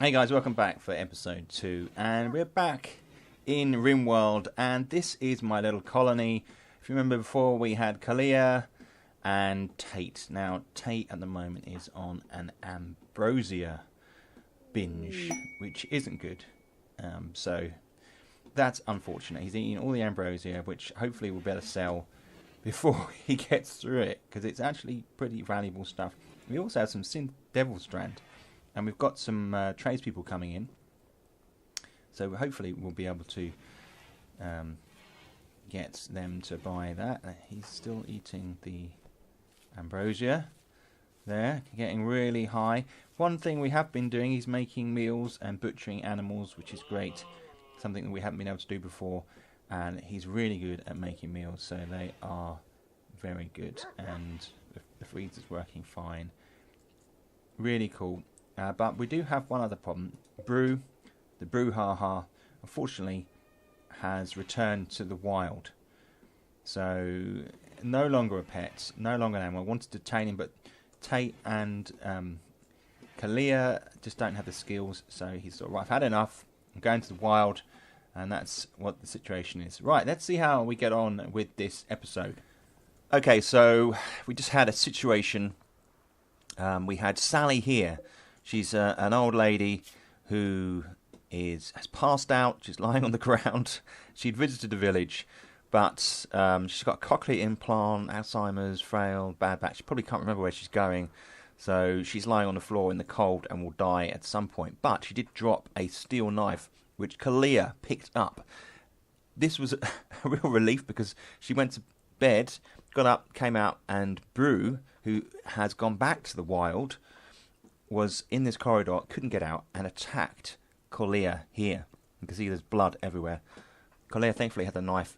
Hey guys, welcome back for episode 2, and we're back in Rimworld, and this is my little colony. If you remember before, we had Calleia and Tate. Now, Tate at the moment is on an ambrosia binge, which isn't good. So that's unfortunate. He's eating all the ambrosia, which hopefully will be able to sell before he gets through it, because it's actually pretty valuable stuff. We also have some synth devil strand. And we've got some tradespeople coming in, so hopefully we'll be able to get them to buy that. He's still eating the ambrosia there, getting really high. One thing we have been doing is making meals and butchering animals, which is great, something that we haven't been able to do before, and he's really good at making meals, so they are very good, and the freezer's working fine. Really cool. But we do have one other problem. The brouhaha, unfortunately, has returned to the wild. So, no longer a pet, no longer an animal. I wanted to tame him, but Tate and Calleia just don't have the skills. So he's sort of, right, I've had enough. I'm going to the wild, and that's what the situation is. Right, let's see how we get on with this episode. Okay, so we just had a situation. We had Sally here. She's an old lady who has passed out. She's lying on the ground. She'd visited the village, but she's got a cochlear implant, Alzheimer's, frail, bad back. She probably can't remember where she's going. So she's lying on the floor in the cold and will die at some point. But she did drop a steel knife, which Calleia picked up. This was a real relief because she went to bed, got up, came out, and Brew, who has gone back to the wild, was in this corridor, couldn't get out, and attacked Calleia here. You can see there's blood everywhere. Calleia thankfully had the knife,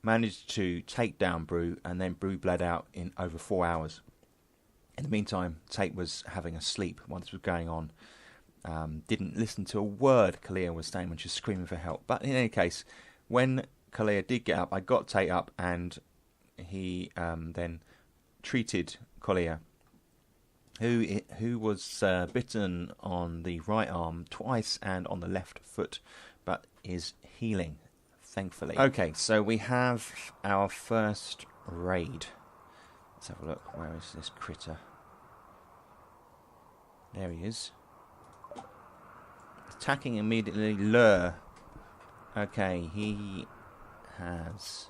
managed to take down Brew, and then Brew bled out in over 4 hours. In the meantime, Tate was having a sleep while this was going on. Didn't listen to a word Calleia was saying when she was screaming for help. But in any case, when Calleia did get up, I got Tate up, and he then treated Calleia, who was bitten on the right arm twice and on the left foot, but is healing, thankfully. Okay, so we have our first raid. Let's have a look. Where is this critter? There he is. Attacking immediately. Lure. Okay, he has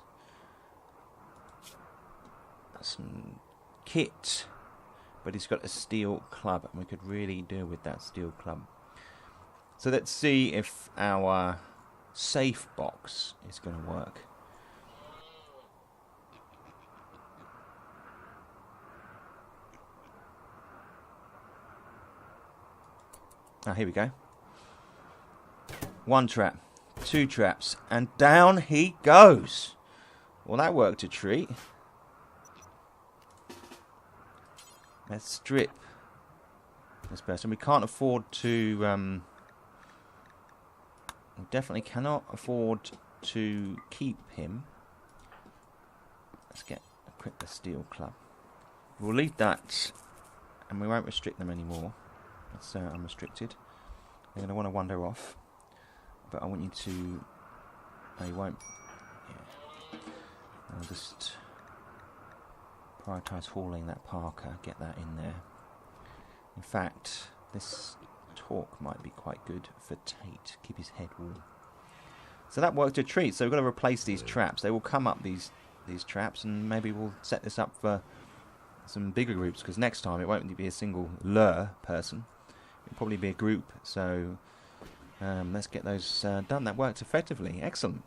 some kit, but he's got a steel club, and we could really do with that steel club. So let's see if our safe box is going to work. Ah, here we go. 1 trap, 2 traps, and down he goes. Well, that worked a treat. Let's strip this person. We can't afford to... we definitely cannot afford to keep him. Let's equip the steel club. We'll leave that, and we won't restrict them anymore. That's unrestricted. They're going to want to wander off. But I want you to... No, you won't. Yeah. I'll just... prioritise hauling that Parker, get that in there. In fact, this talk might be quite good for Tate, keep his head warm. So that worked a treat. So we've got to replace these traps. They will come up, these traps, and maybe we'll set this up for some bigger groups, because next time it won't be a single lure person. It'll probably be a group. So let's get those done. That worked effectively. Excellent.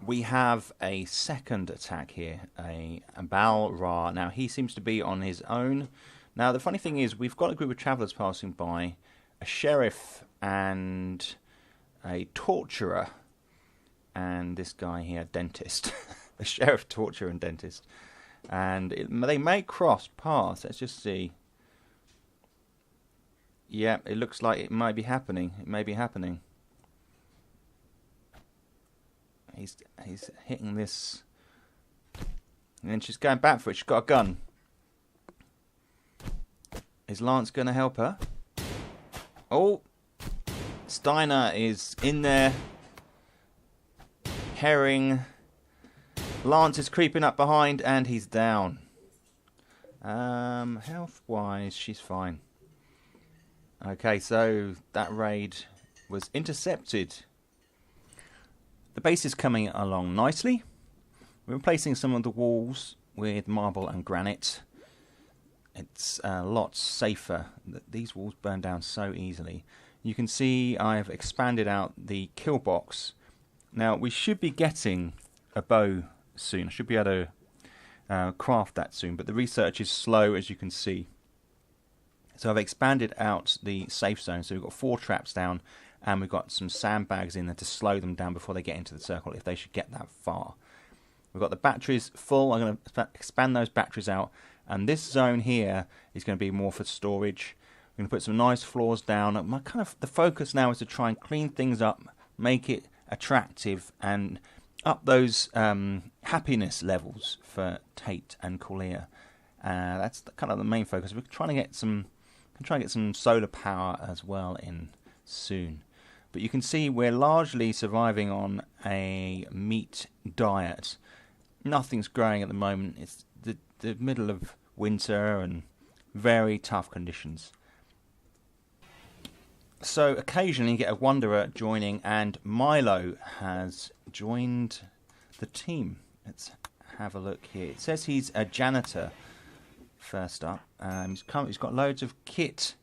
We have a second attack here, a Bal Ra. Now, he seems to be on his own. Now, the funny thing is, we've got a group of travellers passing by, a sheriff and a torturer, and this guy here, dentist. A sheriff, torturer, and dentist. And they may cross paths. Let's just see. Yeah, it looks like it might be happening. It may be happening. He's hitting this, and then she's going back for it. She's got a gun. Is Lance going to help her? Oh, Steiner is in there. Herring. Lance is creeping up behind, and he's down. Health-wise, she's fine. Okay, so that raid was intercepted. The base is coming along nicely. We're replacing some of the walls with marble and granite. It's a lot safer. These walls burn down so easily. You can see I've expanded out the kill box. Now, we should be getting a bow soon. I should be able to craft that soon, but the research is slow, as you can see. So I've expanded out the safe zone. So we've got 4 traps down, and we've got some sandbags in there to slow them down before they get into the circle, if they should get that far. We've got the batteries full. I'm going to expand those batteries out, and this zone here is going to be more for storage. We're going to put some nice floors down. The focus now is to try and clean things up, make it attractive, and up those happiness levels for Tate and Calleia. That's kind of the main focus. We're trying to get some solar power as well in soon. But you can see we're largely surviving on a meat diet. Nothing's growing at the moment. It's the middle of winter and very tough conditions. So occasionally you get a wanderer joining, and Milo has joined the team. Let's have a look here. It says he's a janitor first up. He's got loads of kit.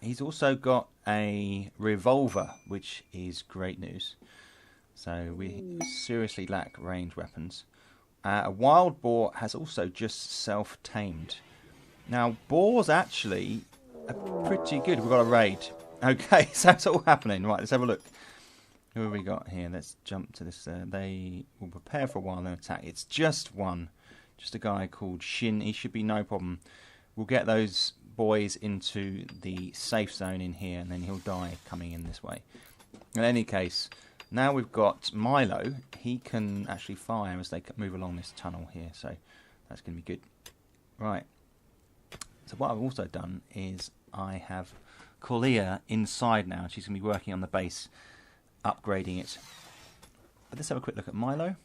He's also got a revolver, which is great news. So we seriously lack ranged weapons. A wild boar has also just self-tamed. Now, boars actually are pretty good. We've got a raid. Okay, so that's all happening. Right, let's have a look. Who have we got here? Let's jump to this. They will prepare for a while and then attack. It's just one. Just a guy called Shin. He should be no problem. We'll get those boys into the safe zone in here, and then he'll die coming in this way. In any case, now we've got Milo. He can actually fire as they move along this tunnel here, so that's going to be good. Right. So what I've also done is I have Calleia inside now. She's going to be working on the base, upgrading it. But let's have a quick look at Milo.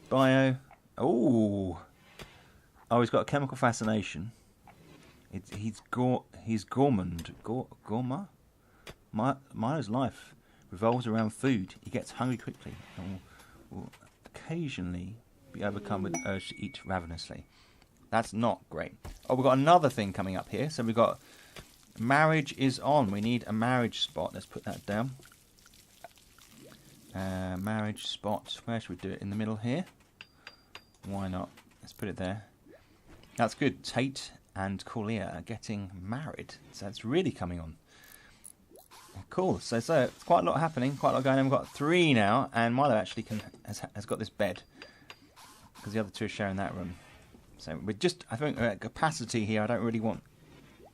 Bio. Oh, he's got a chemical fascination. He's gourmand. Gourmet? Milo's life revolves around food. He gets hungry quickly and will occasionally be overcome with urge to eat ravenously. That's not great. Oh, we've got another thing coming up here. So we've got marriage is on. We need a marriage spot. Let's put that down. Marriage spot. Where should we do it? In the middle here? Why not? Let's put it there. That's good. Tate and Calleia are getting married. So it's really coming on. Cool. So it's quite a lot happening. Quite a lot going on. We've got 3 now. And Milo actually has got this bed. Because the other 2 are sharing that room. So we're just, I think, at capacity here. I don't really want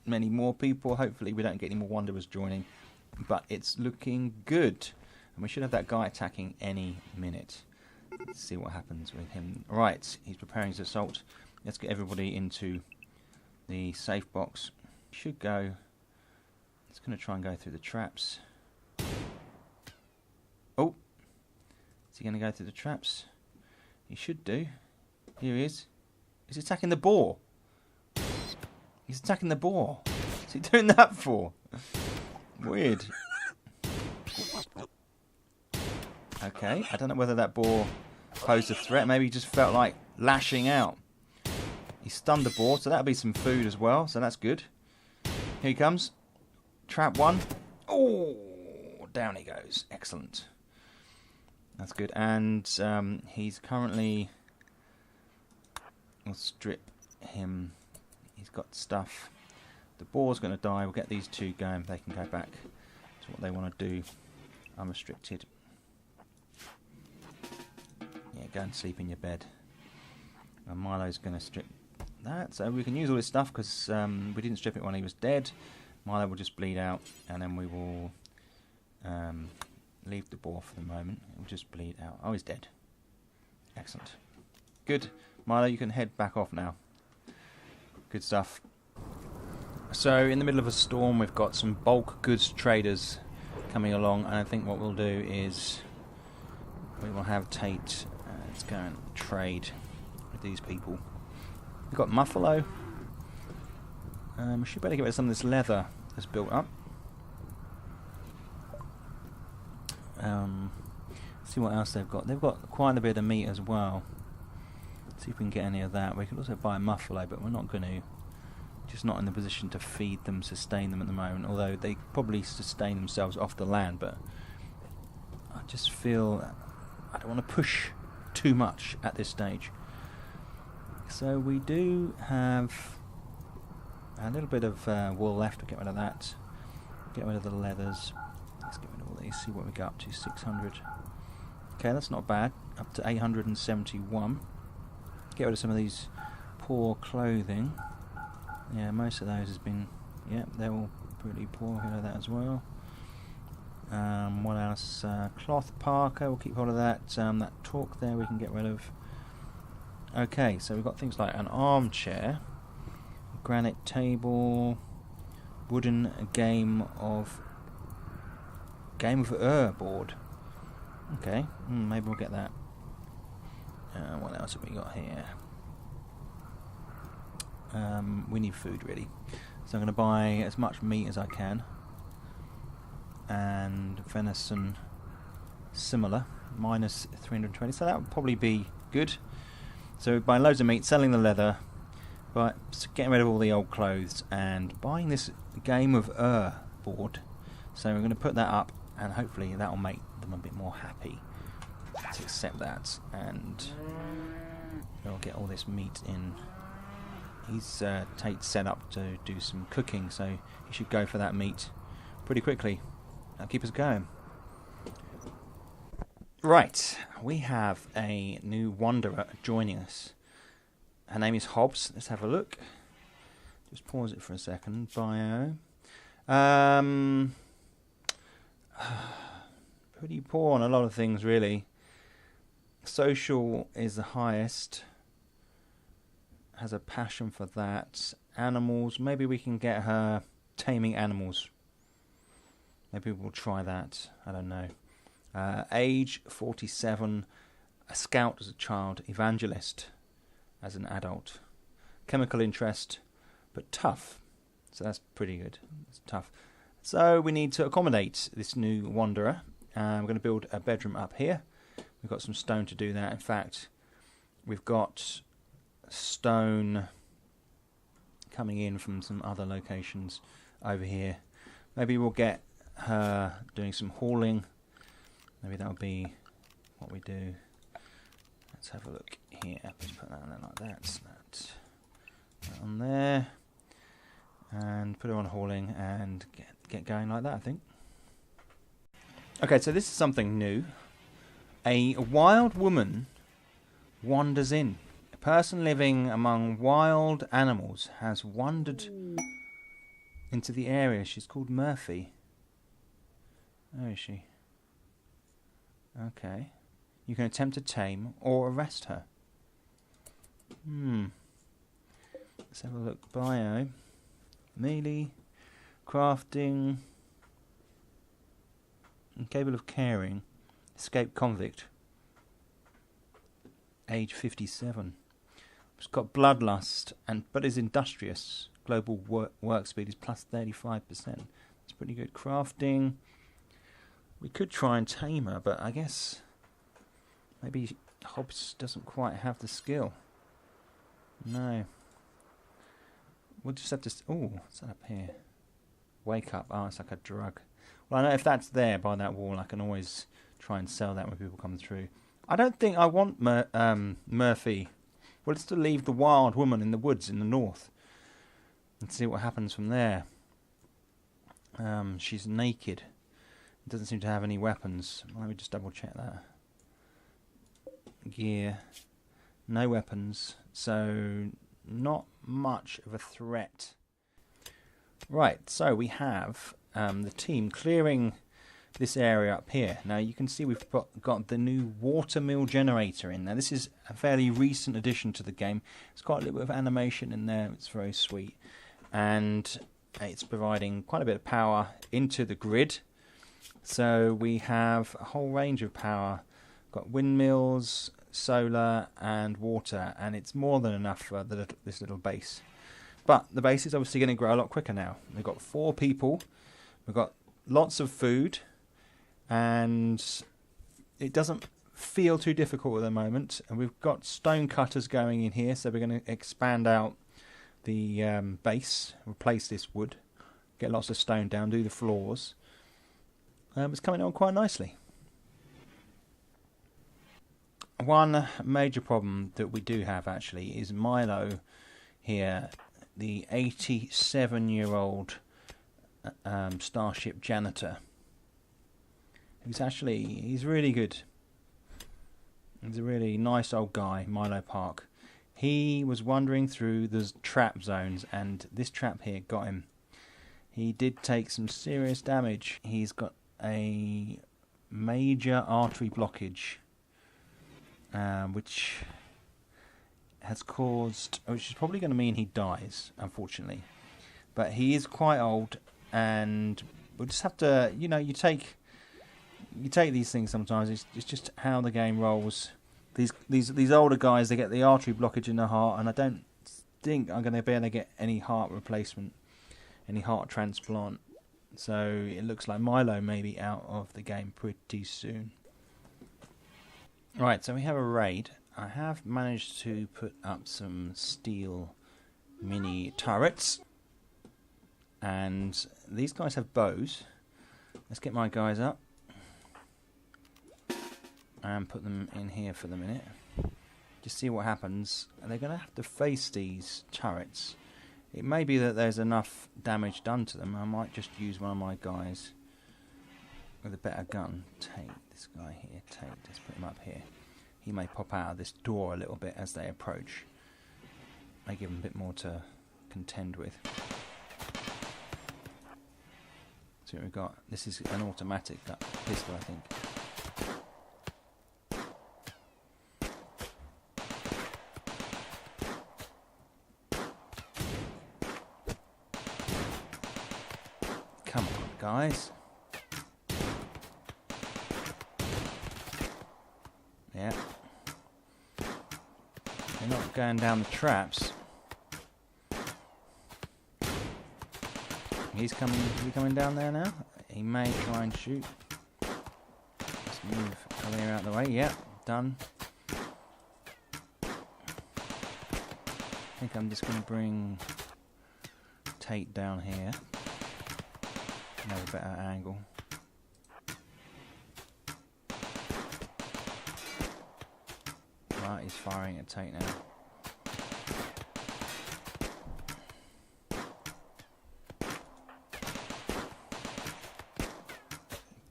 many more people. Hopefully we don't get any more wanderers joining. But it's looking good. And we should have that guy attacking any minute. Let's see what happens with him. Right, he's preparing his assault. Let's get everybody into the safe box. Should go. It's going to try and go through the traps. Oh! Is he going to go through the traps? He should do. Here he is. He's attacking the boar. He's attacking the boar. What's he doing that for? Weird. Okay, I don't know whether that boar posed a threat. Maybe he just felt like lashing out. He stunned the boar, so that'll be some food as well, so that's good. Here he comes. Trap 1. Oh, down he goes. Excellent. That's good. And he's currently... We'll strip him. He's got stuff. The boar's going to die. We'll get these 2 going. They can go back to what they want to do. Unrestricted. Yeah, go and sleep in your bed. And Milo's going to strip that. So we can use all this stuff because we didn't strip it when he was dead. Milo will just bleed out, and then we will leave the boar for the moment. It will just bleed out. Oh, he's dead. Excellent. Good. Milo, you can head back off now. Good stuff. So in the middle of a storm, we've got some bulk goods traders coming along, and I think what we'll do is we will have Tate let's go and trade with these people. We've got Muffalo. We should better get rid of some of this leather that's built up. See what else they've got. They've got quite a bit of meat as well. See if we can get any of that. We could also buy a Muffalo, but we're not going to. Just not in the position to feed them, sustain them at the moment. Although they probably sustain themselves off the land, but I just feel I don't want to push too much at this stage. So we do have a little bit of wool left. We'll get rid of that. Get rid of the leathers. Let's get rid of all these. See what we got up to. 600. Okay, that's not bad. Up to 871. Get rid of some of these poor clothing. Yeah, most of those has been. Yeah, they're all pretty poor. Get rid of that as well. What else? Cloth parka. We'll keep hold of that. That talk there we can get rid of. Okay, so we've got things like an armchair, granite table, wooden game of board. Okay, maybe we'll get that. What else have we got here? We need food really, so I'm going to buy as much meat as I can, and venison similar, minus 320, so that would probably be good. So buying loads of meat, selling the leather, but getting rid of all the old clothes, and buying this game of board. So we're going to put that up, and hopefully that will make them a bit more happy to accept that, and we'll get all this meat in. He's Tate's set up to do some cooking, so he should go for that meat pretty quickly. That'll keep us going. Right, we have a new wanderer joining us. Her name is Hobbs. Let's have a look. Just pause it for a second. Bio. Pretty poor on a lot of things, really. Social is the highest. Has a passion for that. Animals. Maybe we can get her taming animals. Maybe we'll try that. I don't know. Age 47. A scout as a child. Evangelist as an adult. Chemical interest, but tough. So that's pretty good. It's tough. So we need to accommodate this new wanderer. We're going to build a bedroom up here. We've got some stone to do that. In fact, we've got stone coming in from some other locations over here. Maybe we'll get her doing some hauling. Maybe that'll be what we do. Let's have a look here. Let's put that on there like that. That on there. And put her on hauling and get going like that, I think. Okay, so this is something new. A wild woman wanders in. A person living among wild animals has wandered into the area. She's called Murphy. Where is she? Okay. You can attempt to tame or arrest her. Let's have a look. Bio. Melee. Crafting. Incapable of caring. Escaped convict. Age 57. It's got bloodlust, but is industrious. Global work speed is plus 35%. That's pretty good. Crafting. We could try and tame her, but I guess maybe Hobbs doesn't quite have the skill. No. We'll just have to... Oh, what's that up here? Wake up. Oh, it's like a drug. Well, I know if that's there by that wall, I can always try and sell that when people come through. I don't think I want Murphy. Well, let's to leave the wild woman in the woods in the north and see what happens from there. She's naked. Doesn't seem to have any weapons. Let me just double check that. Gear. No weapons. So not much of a threat. Right, so we have the team clearing this area up here. Now you can see we've got the new water mill generator in there. This is a fairly recent addition to the game. It's got a little bit of animation in there. It's very sweet. And it's providing quite a bit of power into the grid. So we have a whole range of power. Got windmills, solar and water, and it's more than enough for this little base. But the base is obviously going to grow a lot quicker now. We've got 4 people, we've got lots of food, and it doesn't feel too difficult at the moment. And we've got stone cutters going in here, so we're going to expand out the base, replace this wood, get lots of stone down, do the floors. It's coming on quite nicely. One major problem that we do have actually is Milo here, the 87-year-old starship janitor. He's really good. He's a really nice old guy, Milo Park. He was wandering through the trap zones, and this trap here got him. He did take some serious damage. He's got a major artery blockage, which has caused, which is probably going to mean he dies, unfortunately. But he is quite old, and we'll just have to, you take these things sometimes. It's just how the game rolls. These older guys, they get the artery blockage in the heart, and I don't think I'm going to be able to get any heart replacement, any heart transplant. So it looks like Milo may be out of the game pretty soon. Right, so we have a raid. I have managed to put up some steel mini turrets, and these guys have bows. Let's get my guys up and put them in here for the minute. Just see what happens. They're going to have to face these turrets. It may be that there's enough damage done to them. I might just use one of my guys with a better gun. Take this guy here. Let's put him up here. He may pop out of this door a little bit as they approach. May give him a bit more to contend with. See what we've got. This is an automatic pistol, I think. Come on, guys. Yeah. They're not going down the traps. He's coming. Is he coming down there now? He may try and shoot. Let's move Calleia out of the way. Yeah, done. I think I'm just going to bring Tate down here. Another better angle. Right, he's firing at Tate now.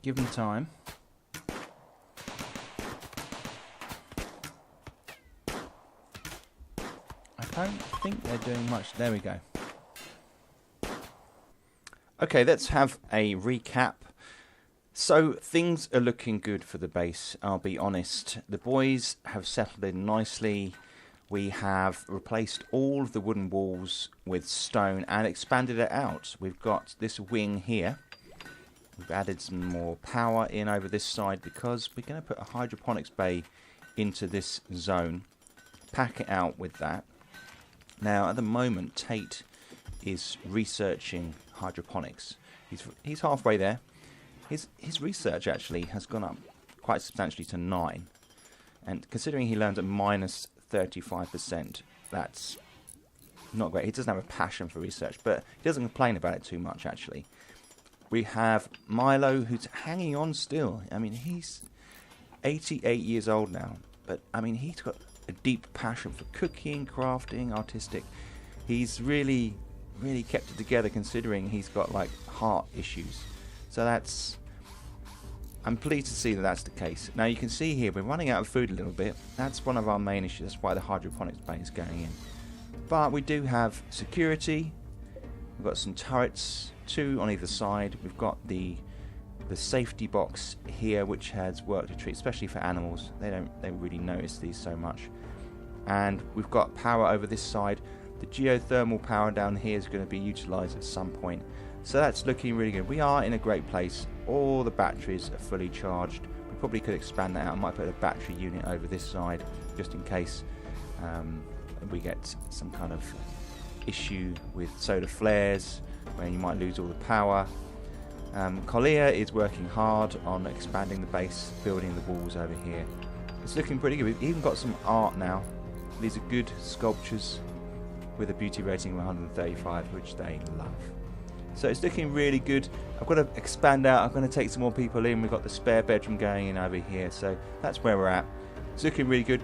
Give them time. I don't think they're doing much. There we go. Okay, let's have a recap. So, things are looking good for the base, I'll be honest. The boys have settled in nicely. We have replaced all of the wooden walls with stone and expanded it out. We've got this wing here. We've added some more power in over this side because we're going to put a hydroponics bay into this zone. Pack it out with that. Now, at the moment, Tate is researching hydroponics. He's halfway there. His research actually has gone up quite substantially to 9. And considering he learns at minus 35%, that's not great. He doesn't have a passion for research, but he doesn't complain about it too much, actually. We have Milo, who's hanging on still. I mean, he's 88 years old now, but I mean, he's got a deep passion for cooking, crafting, artistic. He's really kept it together, considering he's got like heart issues. So I'm pleased to see that that's the case. Now you can see here we're running out of food a little bit. That's one of our main issues. That's why the hydroponics bay is going in. But we do have security. We've got some turrets, 2 on either side. We've got the safety box here, which has worked a treat, especially for animals. They really notice these so much. And we've got power over this side. The geothermal power down here is going to be utilised at some point. So that's looking really good. We are in a great place. All the batteries are fully charged. We probably could expand that out. I might put a battery unit over this side just in case we get some kind of issue with solar flares where you might lose all the power. Calleia is working hard on expanding the base, building the walls over here. It's looking pretty good. We've even got some art now. These are good sculptures with a beauty rating of 135, which they love. So it's looking really good. I've got to expand out. I'm going to take some more people in. We've got the spare bedroom going in over here. So that's where we're at. It's looking really good.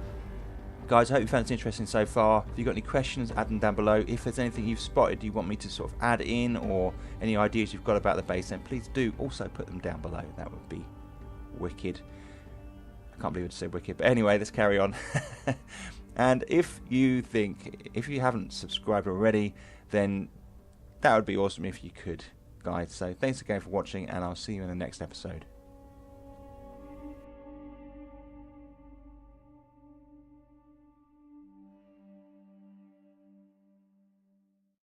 Guys, I hope you found this interesting so far. If you've got any questions, add them down below. If there's anything you've spotted you want me to sort of add in, or any ideas you've got about the base, then please do also put them down below. That would be wicked. I can't believe I just said wicked. But anyway, let's carry on. And if you haven't subscribed already, then that would be awesome if you could, guys. So thanks again for watching, and I'll see you in the next episode.